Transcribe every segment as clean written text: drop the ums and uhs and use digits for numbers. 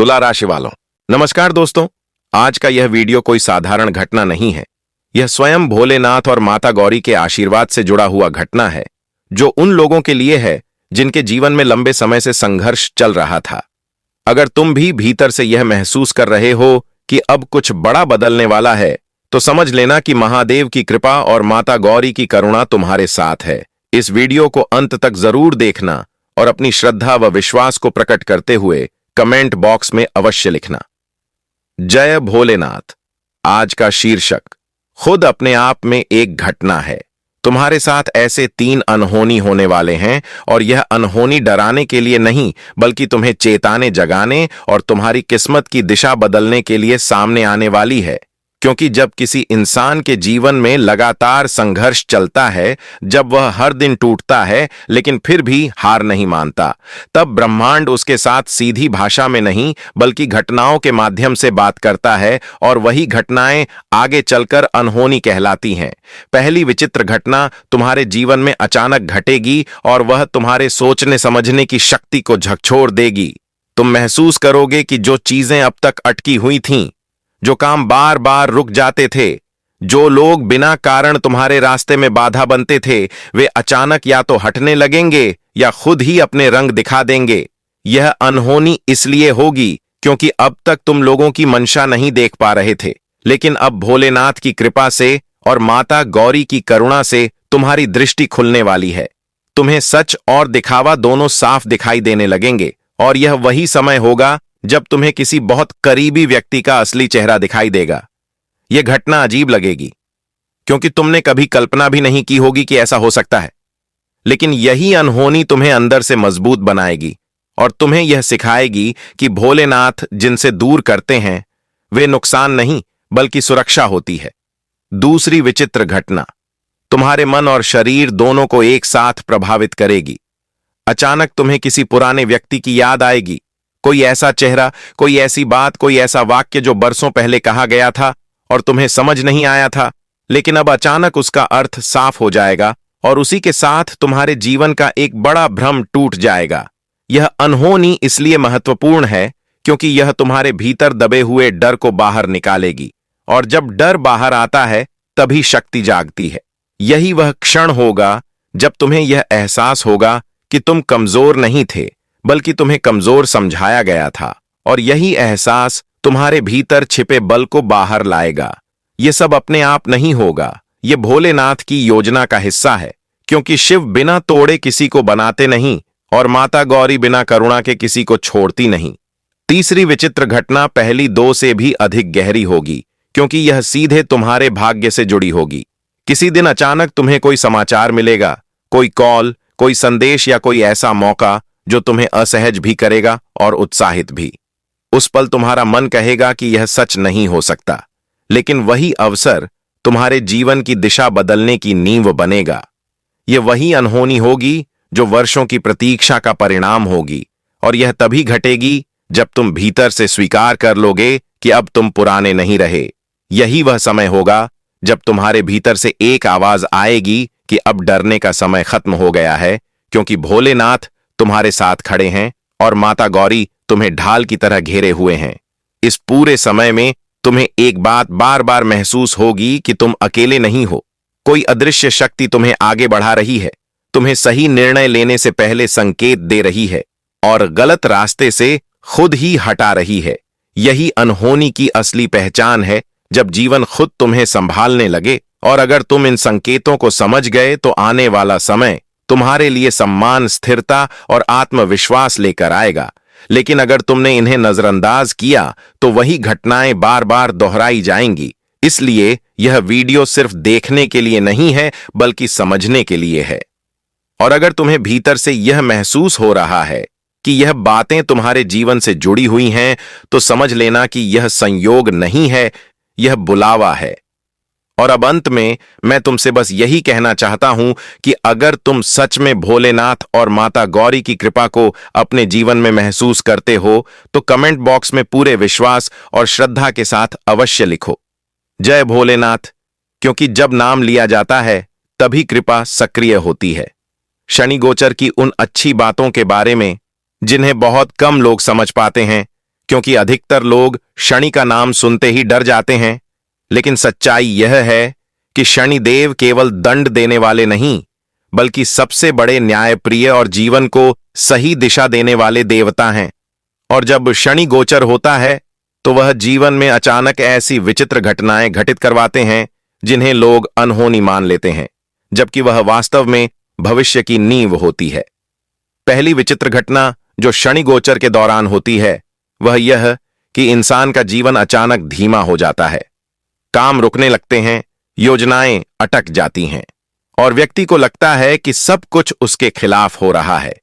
तुला राशि वालों, नमस्कार दोस्तों। आज का यह वीडियो कोई साधारण घटना नहीं है। यह स्वयं भोलेनाथ और माता गौरी के आशीर्वाद से जुड़ा हुआ घटना है, जो उन लोगों के लिए है जिनके जीवन में लंबे समय से संघर्ष चल रहा था। अगर तुम भी भीतर से यह महसूस कर रहे हो कि अब कुछ बड़ा बदलने वाला है, तो समझ लेना कि महादेव की कृपा और माता गौरी की करुणा तुम्हारे साथ है। इस वीडियो को अंत तक जरूर देखना और अपनी श्रद्धा व विश्वास को प्रकट करते हुए कमेंट बॉक्स में अवश्य लिखना। जय भोलेनाथ। आज का शीर्षक खुद अपने आप में एक घटना है। तुम्हारे साथ ऐसे 3 अनहोनी होने वाले हैं, और यह अनहोनी डराने के लिए नहीं, बल्कि तुम्हें चेताने, जगाने और तुम्हारी किस्मत की दिशा बदलने के लिए सामने आने वाली है। क्योंकि जब किसी इंसान के जीवन में लगातार संघर्ष चलता है, जब वह हर दिन टूटता है लेकिन फिर भी हार नहीं मानता, तब ब्रह्मांड उसके साथ सीधी भाषा में नहीं बल्कि घटनाओं के माध्यम से बात करता है, और वही घटनाएं आगे चलकर अनहोनी कहलाती हैं। पहली विचित्र घटना तुम्हारे जीवन में अचानक घटेगी और वह तुम्हारे सोचने समझने की शक्ति को झकझोर देगी। तुम महसूस करोगे कि जो चीजें अब तक अटकी हुई थीं, जो काम बार बार रुक जाते थे, जो लोग बिना कारण तुम्हारे रास्ते में बाधा बनते थे, वे अचानक या तो हटने लगेंगे या खुद ही अपने रंग दिखा देंगे। यह अनहोनी इसलिए होगी क्योंकि अब तक तुम लोगों की मंशा नहीं देख पा रहे थे, लेकिन अब भोलेनाथ की कृपा से और माता गौरी की करुणा से तुम्हारी दृष्टि खुलने वाली है। तुम्हें सच और दिखावा दोनों साफ दिखाई देने लगेंगे, और यह वही समय होगा जब तुम्हें किसी बहुत करीबी व्यक्ति का असली चेहरा दिखाई देगा। यह घटना अजीब लगेगी क्योंकि तुमने कभी कल्पना भी नहीं की होगी कि ऐसा हो सकता है, लेकिन यही अनहोनी तुम्हें अंदर से मजबूत बनाएगी और तुम्हें यह सिखाएगी कि भोलेनाथ जिनसे दूर करते हैं, वे नुकसान नहीं बल्कि सुरक्षा होती है। दूसरी विचित्र घटना तुम्हारे मन और शरीर दोनों को एक साथ प्रभावित करेगी। अचानक तुम्हें किसी पुराने व्यक्ति की याद आएगी। कोई ऐसा चेहरा, कोई ऐसी बात, कोई ऐसा वाक्य जो बरसों पहले कहा गया था और तुम्हें समझ नहीं आया था, लेकिन अब अचानक उसका अर्थ साफ हो जाएगा, और उसी के साथ तुम्हारे जीवन का एक बड़ा भ्रम टूट जाएगा। यह अनहोनी इसलिए महत्वपूर्ण है क्योंकि यह तुम्हारे भीतर दबे हुए डर को बाहर निकालेगी, और जब डर बाहर आता है तभी शक्ति जागती है। यही वह क्षण होगा जब तुम्हें यह एहसास होगा कि तुम कमजोर नहीं थे, बल्कि तुम्हें कमजोर समझाया गया था, और यही एहसास तुम्हारे भीतर छिपे बल को बाहर लाएगा। यह सब अपने आप नहीं होगा, यह भोलेनाथ की योजना का हिस्सा है, क्योंकि शिव बिना तोड़े किसी को बनाते नहीं और माता गौरी बिना करुणा के किसी को छोड़ती नहीं। तीसरी विचित्र घटना पहली 2 से भी अधिक गहरी होगी, क्योंकि यह सीधे तुम्हारे भाग्य से जुड़ी होगी। किसी दिन अचानक तुम्हें कोई समाचार मिलेगा, कोई कॉल, कोई संदेश या कोई ऐसा मौका जो तुम्हें असहज भी करेगा और उत्साहित भी। उस पल तुम्हारा मन कहेगा कि यह सच नहीं हो सकता, लेकिन वही अवसर तुम्हारे जीवन की दिशा बदलने की नींव बनेगा। यह वही अनहोनी होगी जो वर्षों की प्रतीक्षा का परिणाम होगी, और यह तभी घटेगी जब तुम भीतर से स्वीकार कर लोगे कि अब तुम पुराने नहीं रहे। यही वह समय होगा जब तुम्हारे भीतर से एक आवाज आएगी कि अब डरने का समय खत्म हो गया है, क्योंकि भोलेनाथ तुम्हारे साथ खड़े हैं और माता गौरी तुम्हें ढाल की तरह घेरे हुए हैं। इस पूरे समय में तुम्हें एक बात बार बार महसूस होगी कि तुम अकेले नहीं हो। कोई अदृश्य शक्ति तुम्हें आगे बढ़ा रही है, तुम्हें सही निर्णय लेने से पहले संकेत दे रही है और गलत रास्ते से खुद ही हटा रही है। यही अनहोनी की असली पहचान है, जब जीवन खुद तुम्हें संभालने लगे, और अगर तुम इन संकेतों को समझ गए तो आने वाला समय तुम्हारे लिए सम्मान, स्थिरता और आत्मविश्वास लेकर आएगा। लेकिन अगर तुमने इन्हें नजरअंदाज किया तो वही घटनाएं बार बार दोहराई जाएंगी। इसलिए यह वीडियो सिर्फ देखने के लिए नहीं है, बल्कि समझने के लिए है। और अगर तुम्हें भीतर से यह महसूस हो रहा है कि यह बातें तुम्हारे जीवन से जुड़ी हुई हैं, तो समझ लेना कि यह संयोग नहीं है, यह बुलावा है। और अब अंत में मैं तुमसे बस यही कहना चाहता हूं कि अगर तुम सच में भोलेनाथ और माता गौरी की कृपा को अपने जीवन में महसूस करते हो, तो कमेंट बॉक्स में पूरे विश्वास और श्रद्धा के साथ अवश्य लिखो, जय भोलेनाथ। क्योंकि जब नाम लिया जाता है तभी कृपा सक्रिय होती है। शनि गोचर की उन अच्छी बातों के बारे में जिन्हें बहुत कम लोग समझ पाते हैं, क्योंकि अधिकतर लोग शनि का नाम सुनते ही डर जाते हैं। लेकिन सच्चाई यह है कि शनिदेव केवल दंड देने वाले नहीं, बल्कि सबसे बड़े न्यायप्रिय और जीवन को सही दिशा देने वाले देवता हैं। और जब शनि गोचर होता है तो वह जीवन में अचानक ऐसी विचित्र घटनाएं घटित करवाते हैं जिन्हें लोग अनहोनी मान लेते हैं, जबकि वह वास्तव में भविष्य की नींव होती है। पहली विचित्र घटना जो शनि गोचर के दौरान होती है वह यह कि इंसान का जीवन अचानक धीमा हो जाता है। काम रुकने लगते हैं, योजनाएं अटक जाती हैं और व्यक्ति को लगता है कि सब कुछ उसके खिलाफ हो रहा है।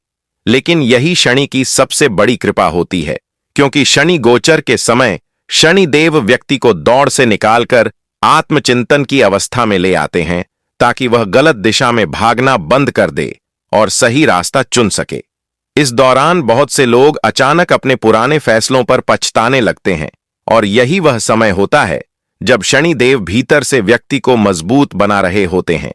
लेकिन यही शनि की सबसे बड़ी कृपा होती है, क्योंकि शनि गोचर के समय शनिदेव व्यक्ति को दौड़ से निकालकर आत्मचिंतन की अवस्था में ले आते हैं, ताकि वह गलत दिशा में भागना बंद कर दे और सही रास्ता चुन सके। इस दौरान बहुत से लोग अचानक अपने पुराने फैसलों पर पछताने लगते हैं और यही वह समय होता है जब शनिदेव भीतर से व्यक्ति को मजबूत बना रहे होते हैं।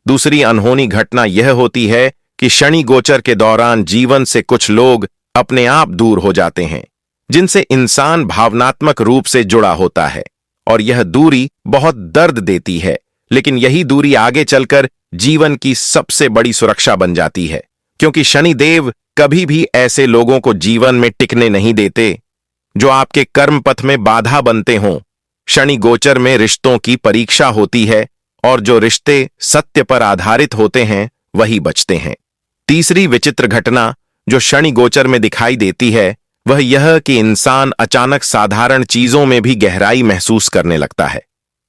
दूसरी अनहोनी घटना यह होती है कि शनि गोचर के दौरान जीवन से कुछ लोग अपने आप दूर हो जाते हैं, जिनसे इंसान भावनात्मक रूप से जुड़ा होता है, और यह दूरी बहुत दर्द देती है। लेकिन यही दूरी आगे चलकर जीवन की सबसे बड़ी सुरक्षा बन जाती है, क्योंकि शनिदेव कभी भी ऐसे लोगों को जीवन में टिकने नहीं देते जो आपके कर्म पथ में बाधा बनते हों। शनि गोचर में रिश्तों की परीक्षा होती है और जो रिश्ते सत्य पर आधारित होते हैं वही बचते हैं। तीसरी विचित्र घटना जो शनि गोचर में दिखाई देती है वह यह कि इंसान अचानक साधारण चीजों में भी गहराई महसूस करने लगता है।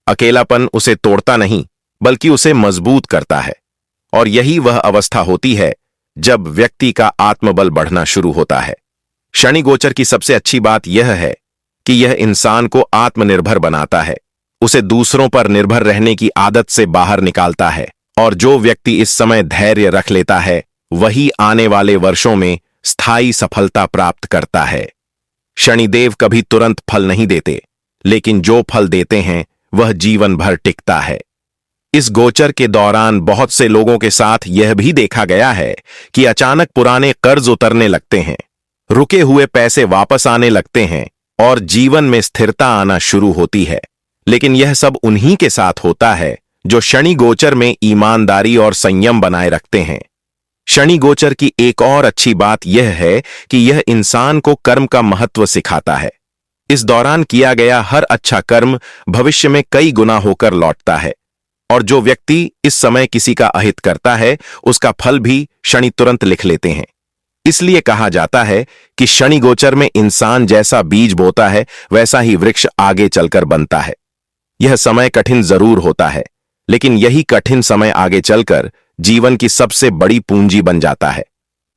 अकेलापन उसे तोड़ता नहीं, बल्कि उसे मजबूत करता है। और यही वह अवस्था होती है जब व्यक्ति का आत्मबल बढ़ना शुरू होता है। शनि गोचर की सबसे अच्छी बात यह है कि यह इंसान को आत्मनिर्भर बनाता है, उसे दूसरों पर निर्भर रहने की आदत से बाहर निकालता है। और जो व्यक्ति इस समय धैर्य रख लेता है वही आने वाले वर्षों में स्थायी सफलता प्राप्त करता है। शनिदेव कभी तुरंत फल नहीं देते, लेकिन जो फल देते हैं वह जीवन भर टिकता है। इस गोचर के दौरान बहुत से लोगों के साथ यह भी देखा गया है कि अचानक पुराने कर्ज उतरने लगते हैं, रुके हुए पैसे वापस आने लगते हैं और जीवन में स्थिरता आना शुरू होती है। लेकिन यह सब उन्हीं के साथ होता है जो शनि गोचर में ईमानदारी और संयम बनाए रखते हैं। शनि गोचर की एक और अच्छी बात यह है कि यह इंसान को कर्म का महत्व सिखाता है। इस दौरान किया गया हर अच्छा कर्म भविष्य में कई गुना होकर लौटता है, और जो व्यक्ति इस समय किसी का अहित करता है उसका फल भी शनि तुरंत लिख लेते हैं। इसलिए कहा जाता है कि शनि गोचर में इंसान जैसा बीज बोता है वैसा ही वृक्ष आगे चलकर बनता है। यह समय कठिन जरूर होता है, लेकिन यही कठिन समय आगे चलकर जीवन की सबसे बड़ी पूंजी बन जाता है,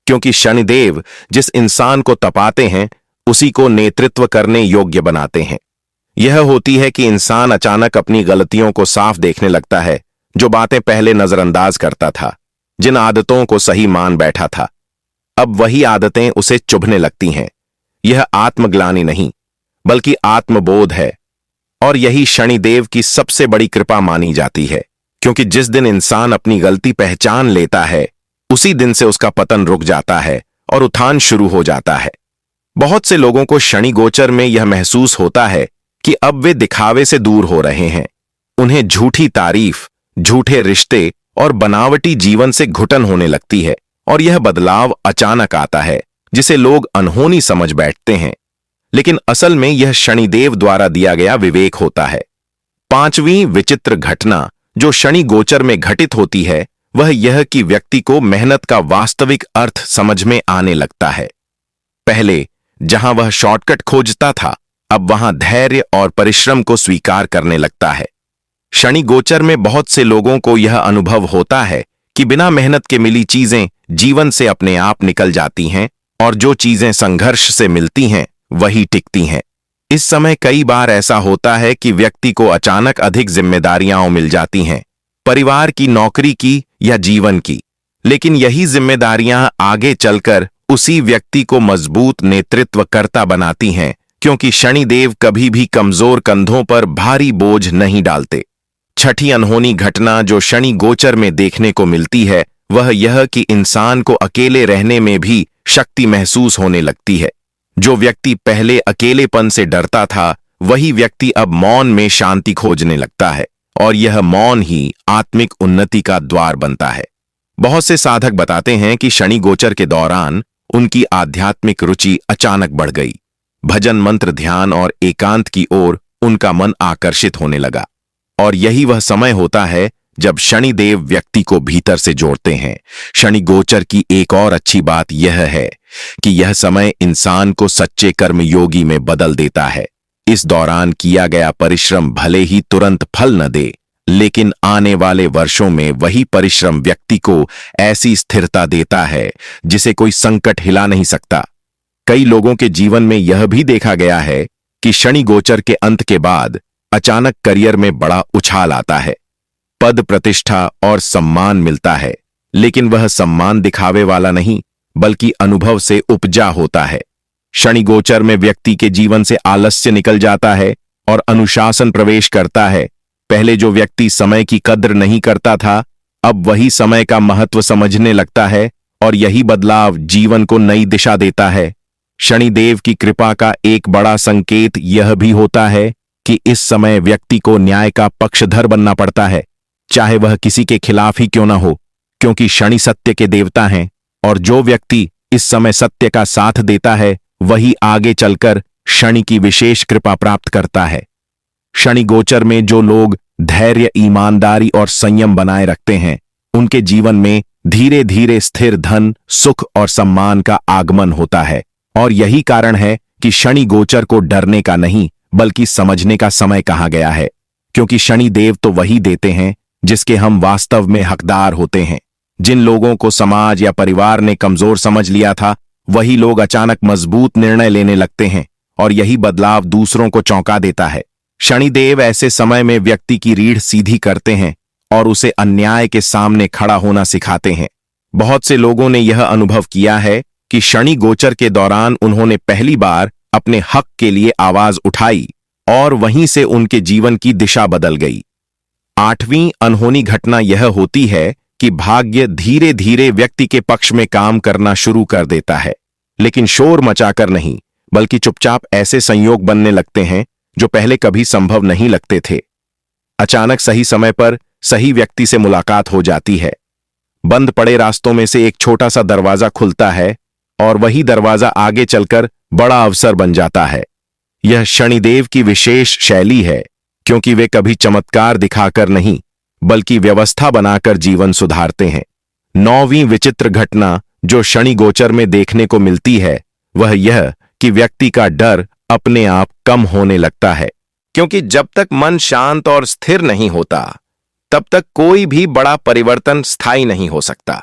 क्योंकि शनिदेव जिस इंसान को तपाते हैं उसी को नेतृत्व करने योग्य बनाते हैं। यह होती है कि इंसान अचानक अपनी गलतियों को साफ देखने लगता है, जो बातें पहले नजरअंदाज करता था, जिन आदतों को सही मान बैठा था, अब वही आदतें उसे चुभने लगती हैं। यह आत्मग्लानि नहीं, बल्कि आत्मबोध है, और यही शनिदेव की सबसे बड़ी कृपा मानी जाती है, क्योंकि जिस दिन इंसान अपनी गलती पहचान लेता है उसी दिन से उसका पतन रुक जाता है और उत्थान शुरू हो जाता है। बहुत से लोगों को शनि गोचर में यह महसूस होता है कि अब वे दिखावे से दूर हो रहे हैं। उन्हें झूठी तारीफ, झूठे रिश्ते और बनावटी जीवन से घुटन होने लगती है, और यह बदलाव अचानक आता है जिसे लोग अनहोनी समझ बैठते हैं, लेकिन असल में यह शनिदेव द्वारा दिया गया विवेक होता है। पांचवीं विचित्र घटना जो शनि गोचर में घटित होती है वह यह कि व्यक्ति को मेहनत का वास्तविक अर्थ समझ में आने लगता है। पहले जहां वह शॉर्टकट खोजता था, अब वहां धैर्य और परिश्रम को स्वीकार करने लगता है। शनि गोचर में बहुत से लोगों को यह अनुभव होता है कि बिना मेहनत के मिली चीजें जीवन से अपने आप निकल जाती हैं, और जो चीजें संघर्ष से मिलती हैं वही टिकती हैं। इस समय कई बार ऐसा होता है कि व्यक्ति को अचानक अधिक जिम्मेदारियां मिल जाती हैं, परिवार की, नौकरी की या जीवन की, लेकिन यही जिम्मेदारियां आगे चलकर उसी व्यक्ति को मजबूत नेतृत्वकर्ता बनाती हैं, क्योंकि शनिदेव कभी भी कमजोर कंधों पर भारी बोझ नहीं डालते। छठी अनहोनी घटना जो शनि गोचर में देखने को मिलती है वह यह कि इंसान को अकेले रहने में भी शक्ति महसूस होने लगती है। जो व्यक्ति पहले अकेलेपन से डरता था, वही व्यक्ति अब मौन में शांति खोजने लगता है, और यह मौन ही आत्मिक उन्नति का द्वार बनता है। बहुत से साधक बताते हैं कि शनि गोचर के दौरान उनकी आध्यात्मिक रुचि अचानक बढ़ गई। भजन, मंत्र, ध्यान और एकांत की ओर उनका मन आकर्षित होने लगा। और यही वह समय होता है जब शनिदेव व्यक्ति को भीतर से जोड़ते हैं। शनि गोचर की एक और अच्छी बात यह है कि यह समय इंसान को सच्चे कर्मयोगी में बदल देता है। इस दौरान किया गया परिश्रम भले ही तुरंत फल न दे, लेकिन आने वाले वर्षों में वही परिश्रम व्यक्ति को ऐसी स्थिरता देता है जिसे कोई संकट हिला नहीं सकता। कई लोगों के जीवन में यह भी देखा गया है कि शनि गोचर के अंत के बाद अचानक करियर में बड़ा उछाल आता है। पद, प्रतिष्ठा और सम्मान मिलता है, लेकिन वह सम्मान दिखावे वाला नहीं, बल्कि अनुभव से उपजा होता है। शनि गोचर में व्यक्ति के जीवन से आलस्य निकल जाता है और अनुशासन प्रवेश करता है। पहले जो व्यक्ति समय की कद्र नहीं करता था, अब वही समय का महत्व समझने लगता है, और यही बदलाव जीवन को नई दिशा देता है। शनिदेव की कृपा का एक बड़ा संकेत यह भी होता है कि इस समय व्यक्ति को न्याय का पक्षधर बनना पड़ता है, चाहे वह किसी के खिलाफ ही क्यों ना हो, क्योंकि शनि सत्य के देवता हैं, और जो व्यक्ति इस समय सत्य का साथ देता है वही आगे चलकर शनि की विशेष कृपा प्राप्त करता है। शनि गोचर में जो लोग धैर्य, ईमानदारी और संयम बनाए रखते हैं, उनके जीवन में धीरे धीरे स्थिर धन, सुख और सम्मान का आगमन होता है। और यही कारण है कि शनि गोचर को डरने का नहीं, बल्कि समझने का समय कहा गया है, क्योंकि शनि देव तो वही देते हैं जिसके हम वास्तव में हकदार होते हैं। जिन लोगों को समाज या परिवार ने कमजोर समझ लिया था, वही लोग अचानक मजबूत निर्णय लेने लगते हैं, और यही बदलाव दूसरों को चौंका देता है। शनिदेव ऐसे समय में व्यक्ति की रीढ़ सीधी करते हैं और उसे अन्याय के सामने खड़ा होना सिखाते हैं। बहुत से लोगों ने यह अनुभव किया है कि शनि गोचर के दौरान उन्होंने पहली बार अपने हक के लिए आवाज उठाई, और वहीं से उनके जीवन की दिशा बदल गई। 8वीं अनहोनी घटना यह होती है कि भाग्य धीरे धीरे व्यक्ति के पक्ष में काम करना शुरू कर देता है, लेकिन शोर मचाकर नहीं, बल्कि चुपचाप ऐसे संयोग बनने लगते हैं जो पहले कभी संभव नहीं लगते थे। अचानक सही समय पर सही व्यक्ति से मुलाकात हो जाती है। बंद पड़े रास्तों में से एक छोटा सा दरवाजा खुलता है, और वही दरवाजा आगे चलकर बड़ा अवसर बन जाता है। यह शनिदेव की विशेष शैली है, क्योंकि वे कभी चमत्कार दिखाकर नहीं, बल्कि व्यवस्था बनाकर जीवन सुधारते हैं। 9वीं विचित्र घटना जो शनि गोचर में देखने को मिलती है, वह यह कि व्यक्ति का डर अपने आप कम होने लगता है, क्योंकि जब तक मन शांत और स्थिर नहीं होता, तब तक कोई भी बड़ा परिवर्तन स्थायी नहीं हो सकता।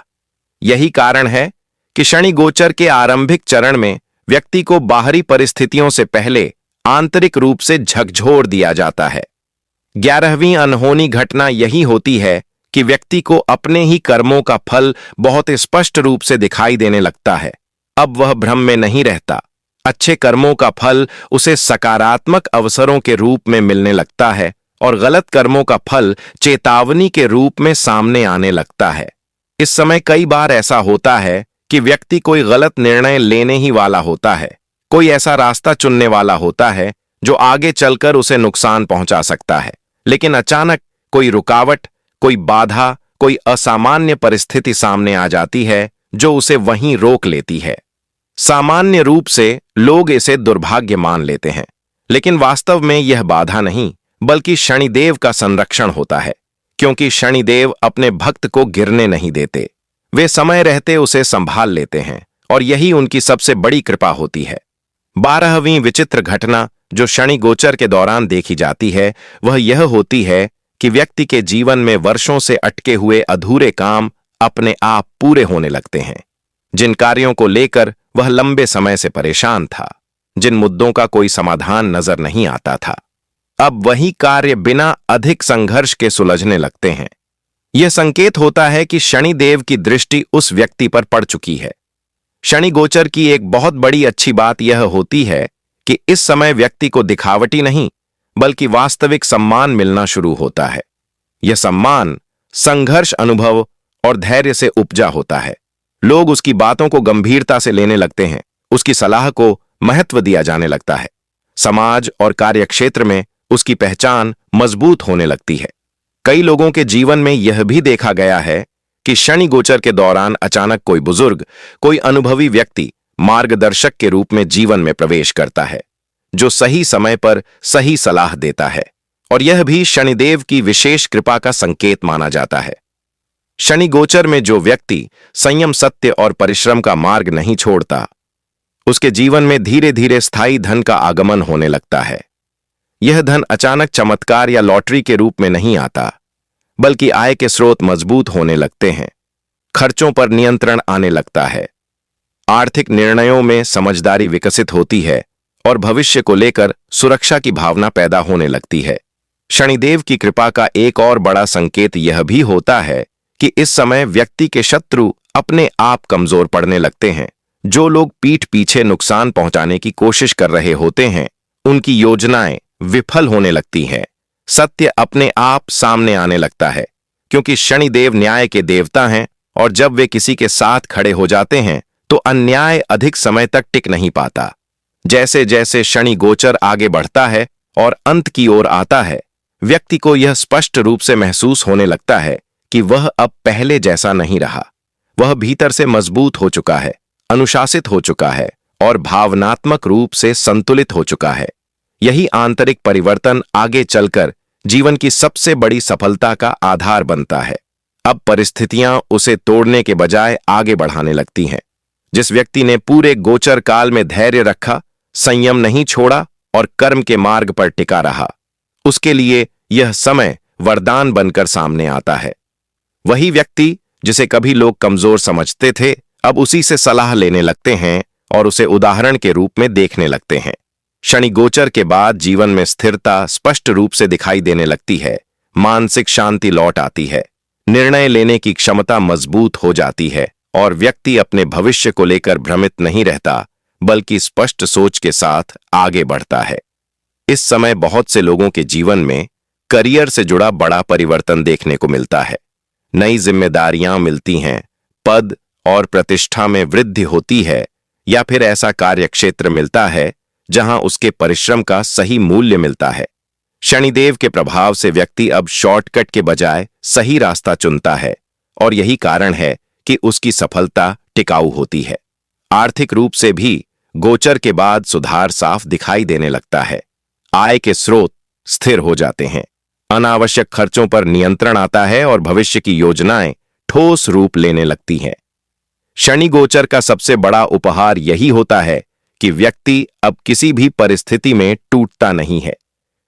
यही कारण है कि शनि गोचर के आरंभिक चरण में व्यक्ति को बाहरी परिस्थितियों से पहले आंतरिक रूप से झकझोर दिया जाता है। 11वीं अनहोनी घटना यही होती है कि व्यक्ति को अपने ही कर्मों का फल बहुत स्पष्ट रूप से दिखाई देने लगता है। अब वह भ्रम में नहीं रहता। अच्छे कर्मों का फल उसे सकारात्मक अवसरों के रूप में मिलने लगता है, और गलत कर्मों का फल चेतावनी के रूप में सामने आने लगता है। इस समय कई बार ऐसा होता है कि व्यक्ति कोई गलत निर्णय लेने ही वाला होता है, कोई ऐसा रास्ता चुनने वाला होता है जो आगे चलकर उसे नुकसान पहुंचा सकता है, लेकिन अचानक कोई रुकावट, कोई बाधा, कोई असामान्य परिस्थिति सामने आ जाती है जो उसे वहीं रोक लेती है। सामान्य रूप से लोग इसे दुर्भाग्य मान लेते हैं, लेकिन वास्तव में यह बाधा नहीं, बल्कि शनिदेव का संरक्षण होता है, क्योंकि शनिदेव अपने भक्त को गिरने नहीं देते। वे समय रहते उसे संभाल लेते हैं, और यही उनकी सबसे बड़ी कृपा होती है। 12वीं विचित्र घटना जो शनि गोचर के दौरान देखी जाती है, वह यह होती है कि व्यक्ति के जीवन में वर्षों से अटके हुए अधूरे काम अपने आप पूरे होने लगते हैं। जिन कार्यों को लेकर वह लंबे समय से परेशान था, जिन मुद्दों का कोई समाधान नजर नहीं आता था, अब वही कार्य बिना अधिक संघर्ष के सुलझने लगते हैं। यह संकेत होता है कि शनिदेव की दृष्टि उस व्यक्ति पर पड़ चुकी है। शनि गोचर की एक बहुत बड़ी अच्छी बात यह होती है कि इस समय व्यक्ति को दिखावटी नहीं, बल्कि वास्तविक सम्मान मिलना शुरू होता है। यह सम्मान संघर्ष अनुभव और धैर्य से उपजा होता है। लोग उसकी बातों को गंभीरता से लेने लगते हैं, उसकी सलाह को महत्व दिया जाने लगता है। समाज और कार्यक्षेत्र में उसकी पहचान मजबूत होने लगती है। कई लोगों के जीवन में यह भी देखा गया है कि शनि गोचर के दौरान अचानक कोई बुजुर्ग, कोई अनुभवी व्यक्ति मार्गदर्शक के रूप में जीवन में प्रवेश करता है, जो सही समय पर सही सलाह देता है, और यह भी शनिदेव की विशेष कृपा का संकेत माना जाता है। शनि गोचर में जो व्यक्ति संयम, सत्य और परिश्रम का मार्ग नहीं छोड़ता, उसके जीवन में धीरे धीरे स्थायी धन का आगमन होने लगता है। यह धन अचानक चमत्कार या लॉटरी के रूप में नहीं आता, बल्कि आय के स्रोत मजबूत होने लगते हैं, खर्चों पर नियंत्रण आने लगता है, आर्थिक निर्णयों में समझदारी विकसित होती है और भविष्य को लेकर सुरक्षा की भावना पैदा होने लगती है। शनिदेव की कृपा का एक और बड़ा संकेत यह भी होता है कि इस समय व्यक्ति के शत्रु अपने आप कमजोर पड़ने लगते हैं। जो लोग पीठ पीछे नुकसान पहुंचाने की कोशिश कर रहे होते हैं, उनकी योजनाएं विफल होने लगती हैं। सत्य अपने आप सामने आने लगता है, क्योंकि शनिदेव न्याय के देवता हैं, और जब वे किसी के साथ खड़े हो जाते हैं तो अन्याय अधिक समय तक टिक नहीं पाता। जैसे जैसे शनि गोचर आगे बढ़ता है और अंत की ओर आता है, व्यक्ति को यह स्पष्ट रूप से महसूस होने लगता है कि वह अब पहले जैसा नहीं रहा। वह भीतर से मजबूत हो चुका है, अनुशासित हो चुका है और भावनात्मक रूप से संतुलित हो चुका है। यही आंतरिक परिवर्तन आगे चलकर जीवन की सबसे बड़ी सफलता का आधार बनता है। अब परिस्थितियां उसे तोड़ने के बजाय आगे बढ़ाने लगती हैं। जिस व्यक्ति ने पूरे गोचर काल में धैर्य रखा, संयम नहीं छोड़ा और कर्म के मार्ग पर टिका रहा, उसके लिए यह समय वरदान बनकर सामने आता है। वही व्यक्ति जिसे कभी लोग कमजोर समझते थे, अब उसी से सलाह लेने लगते हैं और उसे उदाहरण के रूप में देखने लगते हैं। शनि गोचर के बाद जीवन में स्थिरता स्पष्ट रूप से दिखाई देने लगती है, मानसिक शांति लौट आती है, निर्णय लेने की क्षमता मजबूत हो जाती है और व्यक्ति अपने भविष्य को लेकर भ्रमित नहीं रहता, बल्कि स्पष्ट सोच के साथ आगे बढ़ता है। इस समय बहुत से लोगों के जीवन में करियर से जुड़ा बड़ा परिवर्तन देखने को मिलता है। नई जिम्मेदारियां मिलती हैं, पद और प्रतिष्ठा में वृद्धि होती है, या फिर ऐसा कार्यक्षेत्र मिलता है जहां उसके परिश्रम का सही मूल्य मिलता है। शनिदेव के प्रभाव से व्यक्ति अब शॉर्टकट के बजाय सही रास्ता चुनता है, और यही कारण है कि उसकी सफलता टिकाऊ होती है। आर्थिक रूप से भी गोचर के बाद सुधार साफ दिखाई देने लगता है। आय के स्रोत स्थिर हो जाते हैं, अनावश्यक खर्चों पर नियंत्रण आता है और भविष्य की योजनाएं ठोस रूप लेने लगती हैं। शनि गोचर का सबसे बड़ा उपहार यही होता है कि व्यक्ति अब किसी भी परिस्थिति में टूटता नहीं है,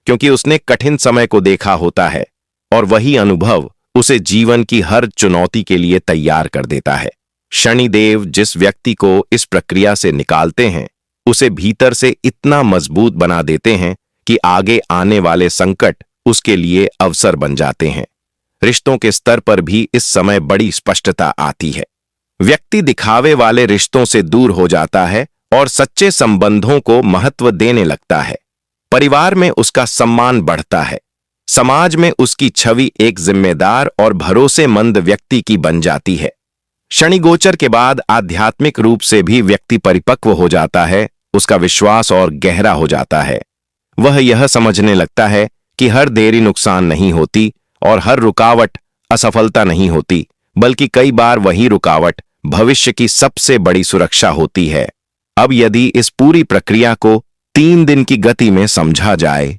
क्योंकि उसने कठिन समय को देखा होता है और वही अनुभव उसे जीवन की हर चुनौती के लिए तैयार कर देता है। शनिदेव जिस व्यक्ति को इस प्रक्रिया से निकालते हैं, उसे भीतर से इतना मजबूत बना देते हैं कि आगे आने वाले संकट उसके लिए अवसर बन जाते हैं। रिश्तों के स्तर पर भी इस समय बड़ी स्पष्टता आती है। व्यक्ति दिखावे वाले रिश्तों से दूर हो जाता है और सच्चे संबंधों को महत्व देने लगता है। परिवार में उसका सम्मान बढ़ता है, समाज में उसकी छवि एक जिम्मेदार और भरोसेमंद व्यक्ति की बन जाती है। शनि गोचर के बाद आध्यात्मिक रूप से भी व्यक्ति परिपक्व हो जाता है, उसका विश्वास और गहरा हो जाता है। वह यह समझने लगता है कि हर देरी नुकसान नहीं होती और हर रुकावट असफलता नहीं होती, बल्कि कई बार वही रुकावट भविष्य की सबसे बड़ी सुरक्षा होती है। अब यदि इस पूरी प्रक्रिया को 3 दिन की गति में समझा जाए,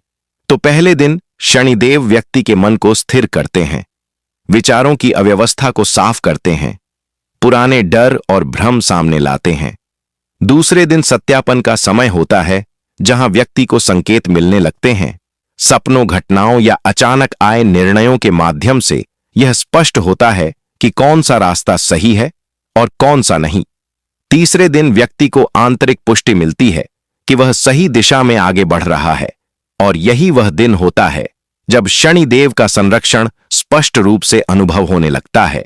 तो पहले दिन शनिदेव व्यक्ति के मन को स्थिर करते हैं, विचारों की अव्यवस्था को साफ करते हैं, पुराने डर और भ्रम सामने लाते हैं। दूसरे दिन सत्यापन का समय होता है, जहां व्यक्ति को संकेत मिलने लगते हैं। सपनों, घटनाओं या अचानक आए निर्णयों के माध्यम से यह स्पष्ट होता है कि कौन सा रास्ता सही है और कौन सा नहीं। तीसरे दिन व्यक्ति को आंतरिक पुष्टि मिलती है कि वह सही दिशा में आगे बढ़ रहा है, और यही वह दिन होता है जब शनिदेव का संरक्षण स्पष्ट रूप से अनुभव होने लगता है।